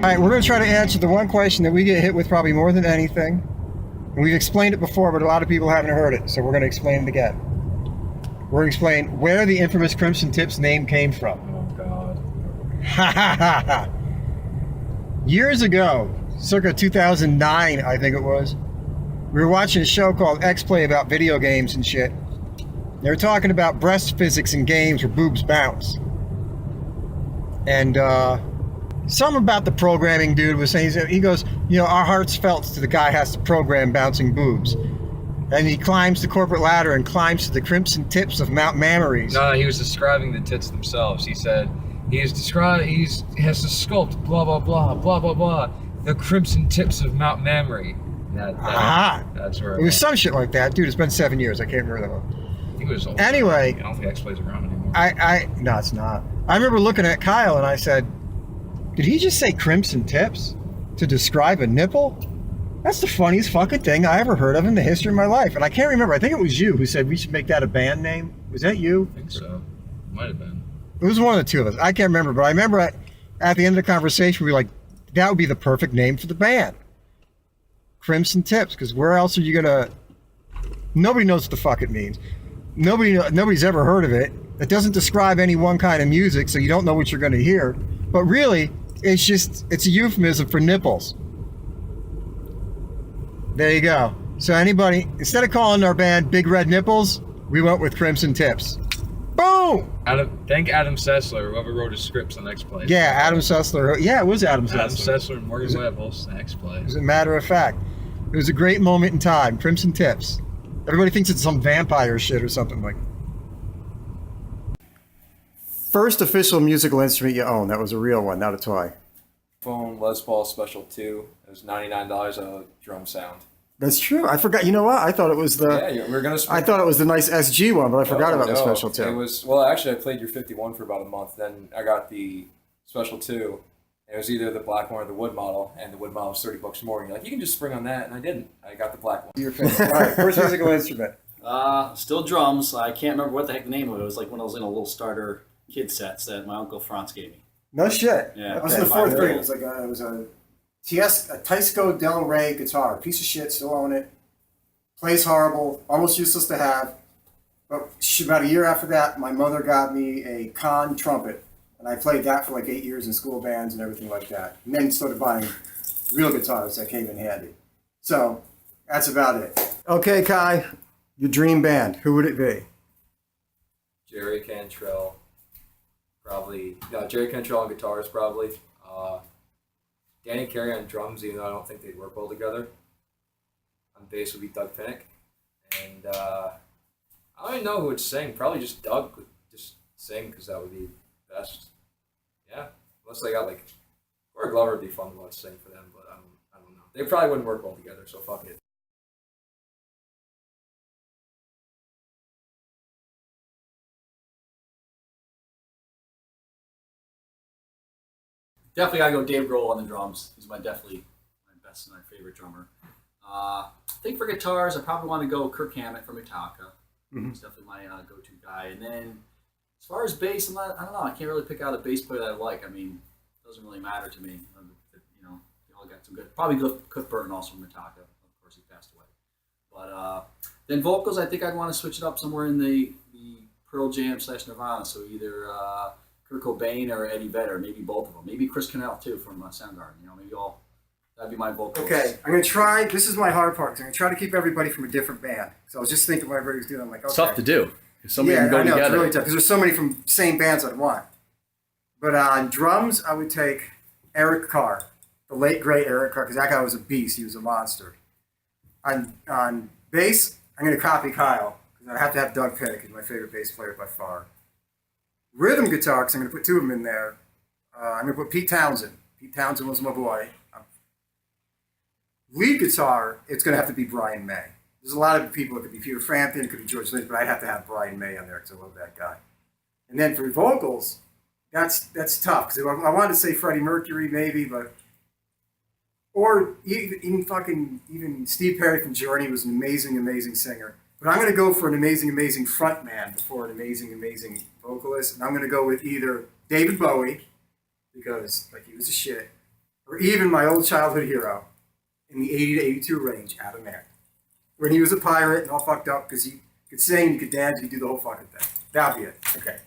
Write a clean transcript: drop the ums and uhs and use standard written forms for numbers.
right, we're going to try to answer the one question that we get hit with probably more than anything. And we've explained it before, but a lot of people haven't heard it, so we're going to explain it again. We're going to explain where the infamous Crimson Tips name came from. Oh, God. Ha ha ha ha. Years ago, circa 2009, I think it was, we were watching a show called X-Play about video games and shit. They were talking about breast physics in games where boobs bounce. And something about the programming dude was saying, he goes, you know, our hearts felt to the guy has to program bouncing boobs. And he climbs the corporate ladder and climbs to the crimson tips of Mount Mammaries. No, he was describing the tits themselves. He said he has to sculpt blah blah blah blah blah blah the crimson tips of Mount Mammary. That's where it was some shit like that, dude. It's been 7 years. I can't remember that one. He was old. Anyway, I don't think X-Play's around anymore. No, it's not. I remember looking at Kyle and I said, did he just say crimson tips to describe a nipple? That's the funniest fucking thing I ever heard of in the history of my life. And I can't remember. I think it was you who said we should make that a band name. Was that you? I think so. Might have been. It was one of the two of us. I can't remember. But I remember at the end of the conversation, we were like, that would be the perfect name for the band. Crimson Tips. Because where else are you going to... Nobody knows what the fuck it means. Nobody's ever heard of it. It doesn't describe any one kind of music, so you don't know what you're going to hear. But really, it's a euphemism for nipples. There you go. So anybody, instead of calling our band Big Red Nipples, we went with Crimson Tips. Boom! Thank Adam Sessler, whoever wrote his scripts on X-Play. Yeah, Adam Sessler. Yeah, it was Adam Sessler. Adam Sessler and Morgan Webb hosts X-Play. As a matter of fact, it was a great moment in time. Crimson Tips. Everybody thinks it's some vampire shit or something like. First official musical instrument you own. That was a real one, not a toy. Phone Les Paul Special 2. It was $99 a drum sound. That's true. I forgot. You know what? I thought it was the. Yeah, we're gonna. I thought it was the nice SG one, but I forgot about the Special 2. It was actually I played your 51 for about a month. Then I got the Special 2. It was either the black one or the wood model, and the wood model was $30 more. And you're like, you can just spring on that, and I didn't. I got the black one. Your favorite. All right, first musical instrument. Still drums. I can't remember what the heck the name of it. It was like when I was in a little starter kid sets that my Uncle Franz gave me. No shit. Yeah. I was in the fourth grade. It was like a Teisco Del Rey guitar. Piece of shit. Still own it. Plays horrible. Almost useless to have. But about a year after that, my mother got me a Conn trumpet. And I played that for like 8 years in school bands and everything like that. And then started buying real guitars that came in handy. So, that's about it. Okay, Kai, your dream band. Who would it be? Jerry Cantrell. Probably. Yeah, Jerry Cantrell on guitars, probably. Danny Carey on drums, even though I don't think they'd work well together. On bass would be Doug Pinnick. And I don't even know who would sing. Probably just Doug would just sing because that would be best. Yeah, unless they got like, or Glover would be fun to watch sing for them, but I don't know. They probably wouldn't work well together, so fuck it. Definitely gotta go Dave Grohl on the drums. He's definitely my best and my favorite drummer. I think for guitars, I probably want to go Kirk Hammett from Metallica. Mm-hmm. He's definitely my go-to guy. And then as far as bass, I don't know. I can't really pick out a bass player that I like. I mean, it doesn't really matter to me. You know, they all got some good. Probably Cliff Burton also from Metallica. Of course, he passed away. But then vocals, I think I'd want to switch it up somewhere in the Pearl Jam / Nirvana. So either Kurt Cobain or Eddie Vedder, maybe both of them. Maybe Chris Cornell too from Soundgarden. You know, maybe all. That'd be my vocals. Okay, I'm going to try, this is my hard part, I'm going to try to keep everybody from a different band. So I was just thinking what everybody was doing, I'm like, okay. It's tough to do. If somebody can go I know, together. It's really tough, because there's so many from same bands I'd want. But on drums, I would take Eric Carr, the late, great Eric Carr, because that guy was a beast, he was a monster. On bass, I'm going to copy Kyle, because I have to have Doug Pinnick, he's my favorite bass player by far. Rhythm guitar, because I'm going to put two of them in there, I'm going to put Pete Townsend. Pete Townsend was my boy. Lead guitar, it's going to have to be Brian May. There's a lot of people. It could be Peter Frampton, it could be George Lynch, but I'd have to have Brian May on there because I love that guy. And then for vocals, that's tough because I wanted to say Freddie Mercury maybe, but or even Steve Perry from Journey was an amazing singer. But I'm going to go for an amazing front man before an amazing vocalist, and I'm going to go with either David Bowie because like he was a shit. or even my old childhood hero in the 80 to 82 range, Adam Aaron. When he was a pirate and all fucked up because he could sing, he could dance, he could do the whole fucking thing. That'll be it. Okay.